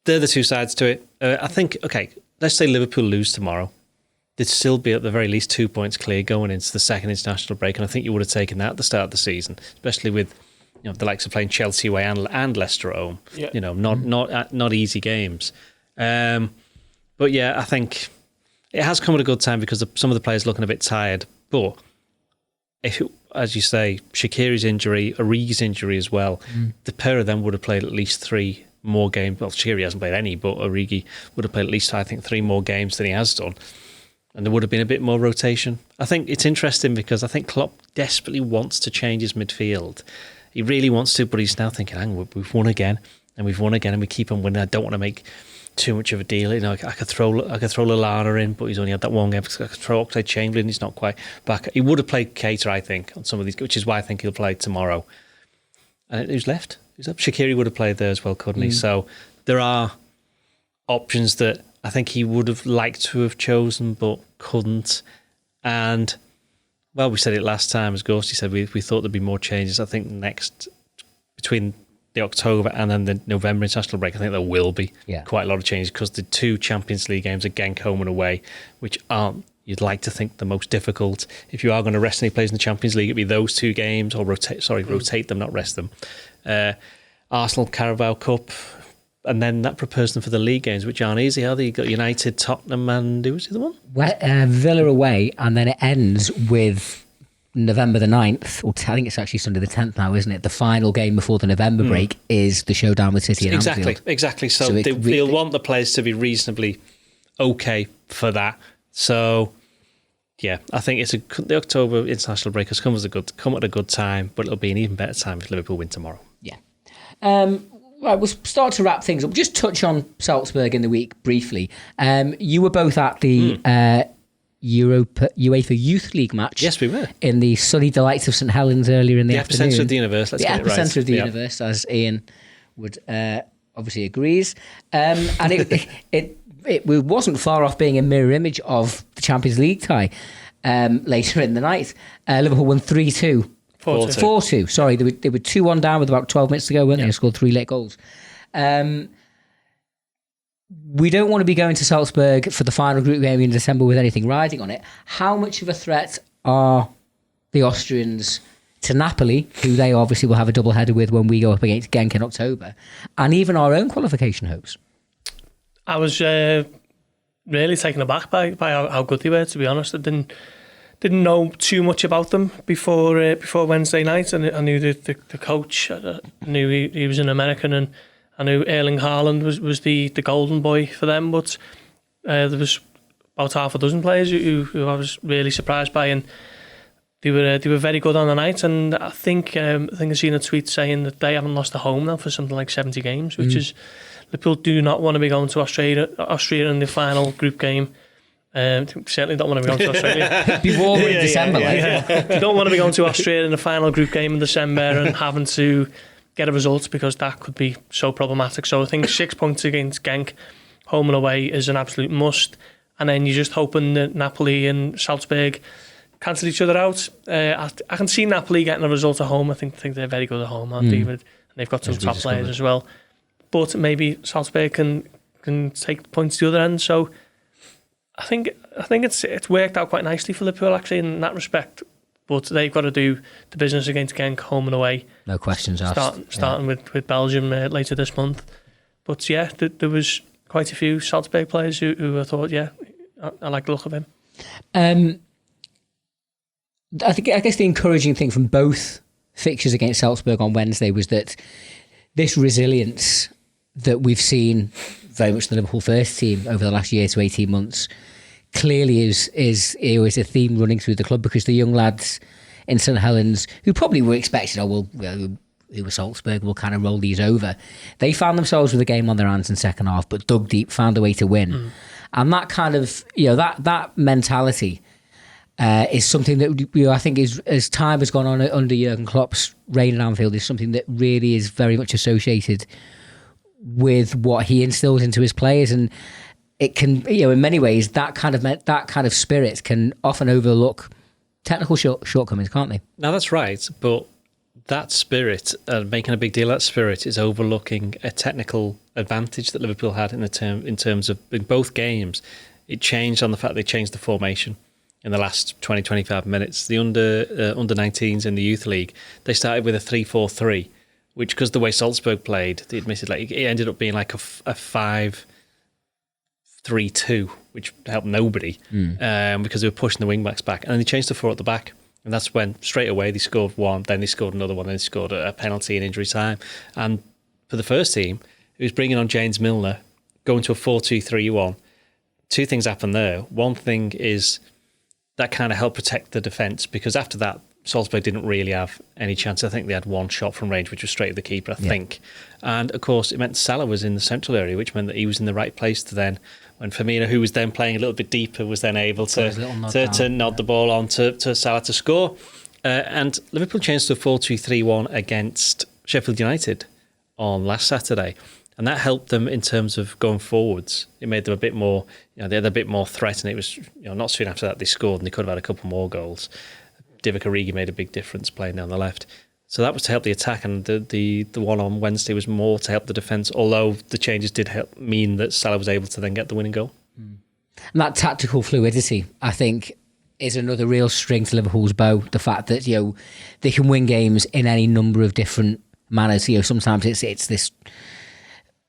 [SPEAKER 4] they're the two sides to it. I think, okay, let's say Liverpool lose tomorrow. They'd still be at the very least 2 points clear going into the second international break, and I think you would have taken that at the start of the season, especially with the likes of playing Chelsea away and Leicester at home. Yeah. Not easy games. But yeah, I think it has come at a good time because some of the players looking a bit tired. But if as you say, Shaqiri's injury, Origi's injury as well, the pair of them would have played at least 3 more games. Well, Shaqiri hasn't played any, but Origi would have played at least, I think, 3 more games than he has done. And there would have been a bit more rotation. I think it's interesting because I think Klopp desperately wants to change his midfield. He really wants to, but he's now thinking, hang on, we've won again, and we keep on winning. I don't want to make too much of a deal. I could throw Lallana in, but he's only had that one game. I could throw Oxlade-Chamberlain. He's not quite back. He would have played Keita, I think, on some of these, which is why I think he'll play tomorrow. And who's left? Shaqiri would have played there as well, couldn't he? So there are options that I think he would have liked to have chosen, but couldn't. And well, we said it last time, as Gorst said, we thought there'd be more changes. I think next between the October and then the November international break, I think there will be quite a lot of changes because the 2 Champions League games are Genk home and away, which aren't, you'd like to think, the most difficult. If you are going to rest any players in the Champions League, it'd be those 2 games, or rotate them, not rest them. Arsenal, Carabao Cup, and then that prepares them for the league games, which aren't easy, are they? You've got United, Tottenham, and who was the other one?
[SPEAKER 2] Well, Villa away, and then it ends with November the 9th, or I think it's actually Sunday the 10th now, isn't it? The final game before the November break is the showdown with City and Anfield.
[SPEAKER 4] Exactly. So they'll want the players to be reasonably okay for that. So, yeah, I think the October international break has come at a good time, but it'll be an even better time if Liverpool win tomorrow. Yeah.
[SPEAKER 2] Right, we'll start to wrap things up. Just touch on Salzburg in the week briefly. You were both at the UEFA Youth League match.
[SPEAKER 4] Yes, we were.
[SPEAKER 2] In the sunny delights of St Helens earlier in the afternoon.
[SPEAKER 4] The epicentre of the universe, let's get it right.
[SPEAKER 2] The epicentre of the universe, as Ian would obviously agrees. And it wasn't far off being a mirror image of the Champions League tie later in the night. Liverpool won 3-2. 4-2. Sorry, they were 2-1 down with about 12 minutes to go, weren't they? They scored 3 late goals. We don't want to be going to Salzburg for the final group game in December with anything riding on it. How much of a threat are the Austrians to Napoli, who they obviously will have a double header with when we go up against Genk in October, and even our own qualification hopes?
[SPEAKER 3] I was really taken aback by how good they were, to be honest. I didn't know too much about them before Wednesday night. I knew the coach. I knew he was an American, and I knew Erling Haaland was the golden boy for them. But there was about half a dozen players who I was really surprised by, and they were very good on the night, and I think I've seen a tweet saying that they haven't lost a home now for something like 70 games, which is Liverpool do not want to be going to Australia in the final group game. Certainly don't want to be going to Australia.
[SPEAKER 2] Be warm in December.
[SPEAKER 3] You don't want to be going to Australia in the final group game in December and having to get a result, because that could be so problematic. So I think 6 points against Genk, home and away, is an absolute must. And then you're just hoping that Napoli and Salzburg cancel each other out. I can see Napoli getting a result at home. I think they're very good at home, aren't they? And they've got some top players as well. But maybe Salzburg can take points to the other end. So I think it's worked out quite nicely for Liverpool, actually, in that respect. But they've got to do the business against Genk, home and away.
[SPEAKER 2] No questions asked.
[SPEAKER 3] Starting with Belgium later this month. But yeah, there was quite a few Salzburg players who I thought, I like the look of him.
[SPEAKER 2] I guess the encouraging thing from both fixtures against Salzburg on Wednesday was that this resilience that we've seen very much the Liverpool first team over the last year to 18 months clearly is a theme running through the club, because the young lads in St Helens, who probably were expecting, who were Salzburg, will kind of roll these over, they found themselves with a game on their hands in second half, but dug deep, found a way to win. And that kind of, that mentality is something that I think is, as time has gone on under Jurgen Klopp's reign at Anfield, is something that really is very much associated with what he instills into his players. And it can, in many ways, that kind of spirit can often overlook technical shortcomings, can't they?
[SPEAKER 4] No, that's right, but that spirit, making a big deal of that spirit, is overlooking a technical advantage that Liverpool had in terms of in both games. It changed on the fact they changed the formation in the last 20-25 minutes. The under 19s in the Youth League, they started with a 3-4-3, which, because the way Salzburg played, they admitted it ended up being like a 5-3-2, which helped nobody because they were pushing the wing backs back, and then they changed to 4 at the back. And that's when straight away they scored one, then they scored another one, then they scored a penalty in injury time. And for the first team, it was bringing on James Milner, going to a 4-2-3-1. Two things happened there. One thing is that kind of helped protect the defence, because after that, Salzburg didn't really have any chance. I think they had one shot from range, which was straight at the keeper, I think. And of course, it meant Salah was in the central area, which meant that he was in the right place to then, when Firmino, who was then playing a little bit deeper, was then able to nod the ball on to Salah to score. And Liverpool changed to a 4-2-3-1 against Sheffield United on last Saturday. And that helped them in terms of going forwards. It made them a bit more, they had a bit more threat, and it was, not soon after that they scored, and they could have had a couple more goals. Divock Origi made a big difference playing down the left. So that was to help the attack, and the one on Wednesday was more to help the defence, although the changes did help mean that Salah was able to then get the winning goal.
[SPEAKER 2] And that tactical fluidity, I think, is another real string to Liverpool's bow. The fact that, they can win games in any number of different manners. Sometimes it's this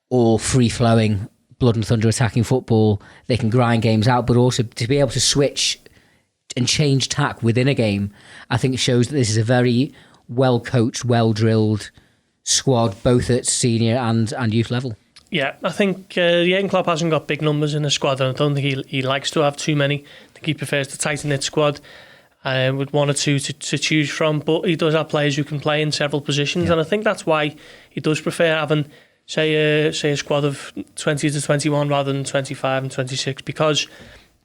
[SPEAKER 2] all free-flowing, blood and thunder attacking football. They can grind games out, but also to be able to switch and change tack within a game, I think it shows that this is a very well-coached, well-drilled squad, both at senior and youth level.
[SPEAKER 3] Yeah, I think Jurgen Klopp hasn't got big numbers in the squad, and I don't think he likes to have too many. I think he prefers to tighten-knit squad with one or two to choose from, but he does have players who can play in several positions, and I think that's why he does prefer having, say a squad of 20 to 21 rather than 25 and 26, because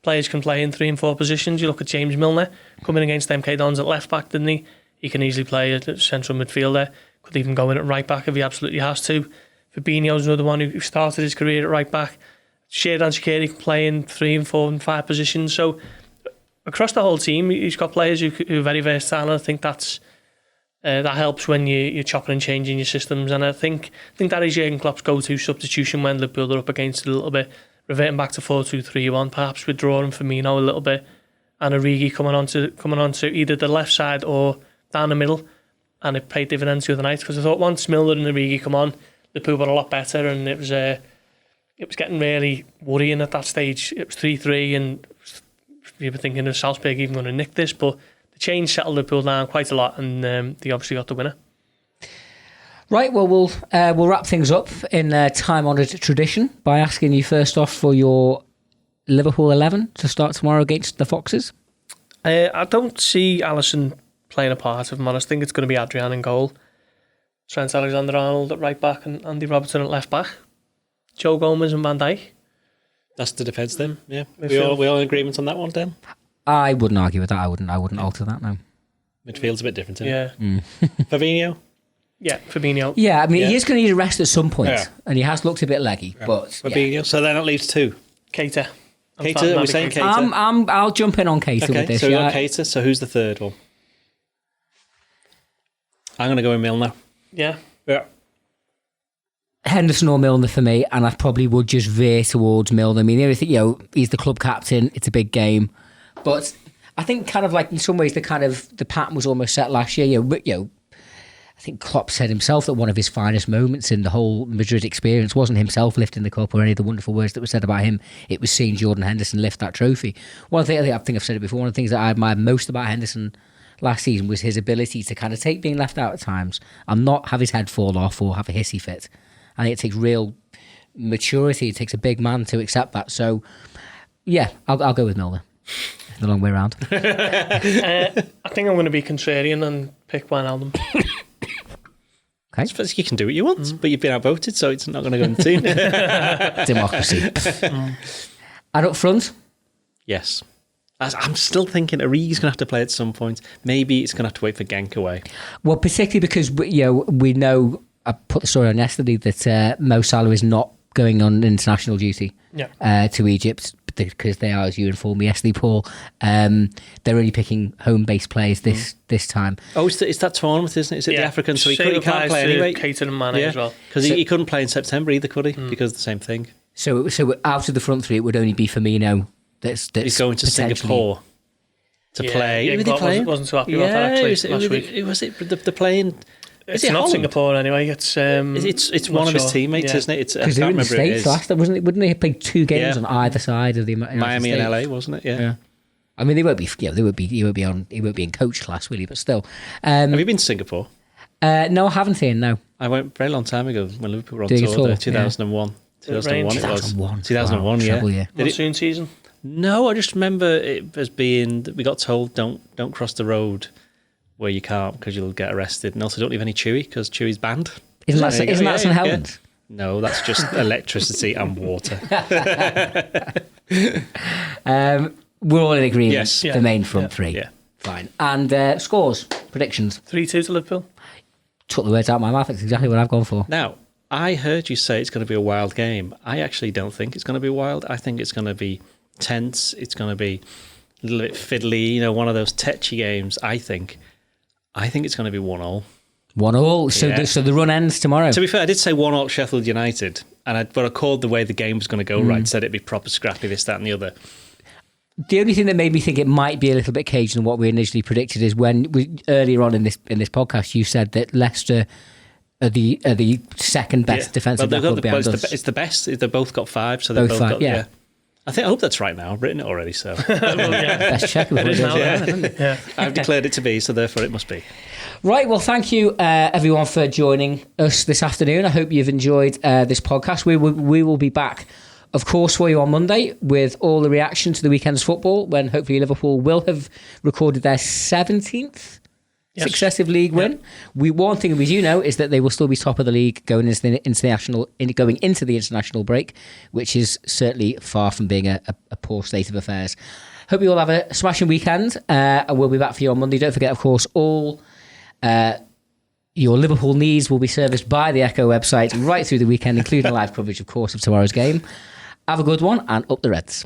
[SPEAKER 3] players can play in 3 and 4 positions. You look at James Milner coming against MK Dons at left back, didn't he? He can easily play at central midfielder. Could even go in at right back if he absolutely has to. Fabinho's another one who started his career at right back. Xherdan Shaqiri can play in 3 and 4 and 5 positions. So across the whole team, he's got players who are very versatile. And I think that helps when you're chopping and changing your systems. And I think that is Jurgen Klopp's go-to substitution when Liverpool are up against it a little bit. Reverting back to 4-2-3-1, perhaps withdrawing Firmino a little bit, and Origi coming on to either the left side or down the middle, and it paid dividends the other night, because I thought once Milner and Origi come on, Liverpool were a lot better, and it was getting really worrying at that stage. It was 3-3, and you were thinking of Salzburg even going to nick this, but the change settled Liverpool down quite a lot, and they obviously got the winner.
[SPEAKER 2] Right, well, we'll wrap things up in time-honoured tradition by asking you first off for your Liverpool 11 to start tomorrow against the Foxes.
[SPEAKER 3] I don't see Alisson playing a part, if I'm honest. I think it's going to be Adrian in goal. Trent Alexander-Arnold at right back and Andy Robertson at left back. Joe Gomez and Van Dijk.
[SPEAKER 4] That's the defence then. Yeah, we
[SPEAKER 3] Midfield.
[SPEAKER 4] all in agreement on that one, then.
[SPEAKER 2] I wouldn't argue with that. I wouldn't alter that. No.
[SPEAKER 4] Midfield's a bit different. Isn't
[SPEAKER 3] Yeah.
[SPEAKER 4] it? Fabinho.
[SPEAKER 3] Yeah, Fabinho.
[SPEAKER 2] Yeah, I mean,
[SPEAKER 4] Yeah.
[SPEAKER 2] he is going to need a rest at some point,
[SPEAKER 4] Yeah.
[SPEAKER 2] and he has looked a bit leggy. But
[SPEAKER 4] Fabinho.
[SPEAKER 2] yeah.
[SPEAKER 4] So then that leaves 2.
[SPEAKER 3] Keita.
[SPEAKER 4] Keita, are we saying Keita?
[SPEAKER 2] I'll jump in on Keita with
[SPEAKER 4] Okay,
[SPEAKER 2] this.
[SPEAKER 4] so we
[SPEAKER 2] Yeah.
[SPEAKER 4] got Keita. So who's the third one? I'm going to go with Milner.
[SPEAKER 3] Yeah.
[SPEAKER 4] Yeah.
[SPEAKER 2] Henderson or Milner for me, and I probably would just veer towards Milner. I mean, the only thing, he's the club captain. It's a big game, but I think kind of like in some ways the pattern was almost set last year. I think Klopp said himself that one of his finest moments in the whole Madrid experience wasn't himself lifting the cup or any of the wonderful words that were said about him. It was seeing Jordan Henderson lift that trophy. One thing I think I've said it before. One of the things that I admired most about Henderson last season was his ability to kind of take being left out at times and not have his head fall off or have a hissy fit. I think it takes real maturity. It takes a big man to accept that. So, yeah, I'll go with Milner. The long way around.
[SPEAKER 3] I think I'm going to be contrarian and pick Wijnaldum.
[SPEAKER 2] Okay.
[SPEAKER 4] You can do what you want, but you've been outvoted, so it's not going to go in the team.
[SPEAKER 2] Democracy. And up front?
[SPEAKER 4] Yes. I'm still thinking Origi's going to have to play at some point. Maybe it's going to have to wait for Genk away.
[SPEAKER 2] Well, particularly because we know, I put the story on yesterday, that Mo Salah is not going on international duty to Egypt because they are, as you informed me yesterday, Paul, they're only picking home-based players this time.
[SPEAKER 4] Oh, it's that tournament, isn't it? Is it the African? So he can't play anyway.
[SPEAKER 3] Keita and Mane as well.
[SPEAKER 4] Because he couldn't play in September either, could he? Because of the same thing.
[SPEAKER 2] So out of the front three, it would only be Firmino that's
[SPEAKER 4] He's going to Singapore to play.
[SPEAKER 3] Yeah,
[SPEAKER 4] Who did he play?
[SPEAKER 3] wasn't so happy about that actually last week.
[SPEAKER 4] Who was it? The playing.
[SPEAKER 3] It's not
[SPEAKER 4] Holland?
[SPEAKER 3] Singapore anyway. It's
[SPEAKER 4] one of his teammates, isn't it?
[SPEAKER 2] because they were in the States last time, wasn't it? Wouldn't they have played 2 games on either side of the
[SPEAKER 4] Miami
[SPEAKER 2] States?
[SPEAKER 4] and LA, wasn't it? Yeah.
[SPEAKER 2] I mean, he won't be in coach class, will he? But still,
[SPEAKER 4] Have you been to Singapore?
[SPEAKER 2] no, I haven't, Ian. No.
[SPEAKER 4] I went a very long time ago when Liverpool were on
[SPEAKER 2] Did you
[SPEAKER 4] tour there,
[SPEAKER 2] tour?
[SPEAKER 4] 2001. 2001 it was. 2001,
[SPEAKER 2] Wow,
[SPEAKER 4] yeah.
[SPEAKER 2] treble year.
[SPEAKER 4] Did it-
[SPEAKER 3] monsoon season.
[SPEAKER 4] No, I just remember it as being that we got told don't cross the road where you can't because you'll get arrested, and also don't leave any Chewy because Chewy's banned.
[SPEAKER 2] Isn't that St Helens?
[SPEAKER 4] No, that's just electricity and water.
[SPEAKER 2] We're all in agreement.
[SPEAKER 4] Yes.
[SPEAKER 2] The main front three.
[SPEAKER 4] Yeah.
[SPEAKER 2] Fine. And scores, predictions.
[SPEAKER 3] 3-2 to Liverpool.
[SPEAKER 2] Took the words out of my mouth. That's exactly what I've gone for.
[SPEAKER 4] Now, I heard you say it's going to be a wild game. I actually don't think it's going to be wild. I think it's going to be tense. It's going to be a little bit fiddly, one of those tetchy games, I think. I think it's going to be 1-1.
[SPEAKER 2] 1-1. So,
[SPEAKER 4] Yeah.
[SPEAKER 2] so the run ends tomorrow.
[SPEAKER 4] To be fair, I did say 1-0 Sheffield United, but I called the way the game was going to go right, said it'd be proper scrappy, this, that and the other.
[SPEAKER 2] The only thing that made me think it might be a little bit cagey than what we initially predicted is when earlier on in this podcast you said that Leicester are the second best defensive record behind us.
[SPEAKER 4] It's the best. They've both got 5, so
[SPEAKER 2] Both
[SPEAKER 4] they've both
[SPEAKER 2] 5,
[SPEAKER 4] got
[SPEAKER 2] yeah.
[SPEAKER 4] I hope that's right now. I've written it already, so
[SPEAKER 2] Best check before
[SPEAKER 3] It is
[SPEAKER 2] it
[SPEAKER 3] now,
[SPEAKER 2] goes.
[SPEAKER 3] isn't it?
[SPEAKER 4] I've declared it to be, so therefore it must be.
[SPEAKER 2] Right, well, thank you, everyone, for joining us this afternoon. I hope you've enjoyed this podcast. We will be back, of course, for you on Monday with all the reaction to the weekend's football, when hopefully Liverpool will have recorded their 17th successive league win. One thing we do know is that they will still be top of the league going into the international break, which is certainly far from being a poor state of affairs. Hope you all have a smashing weekend, and we'll be back for you on Monday. Don't forget, of course, all your Liverpool needs will be serviced by the Echo website right through the weekend, including live coverage, of course, of tomorrow's game. Have a good one, and up the Reds.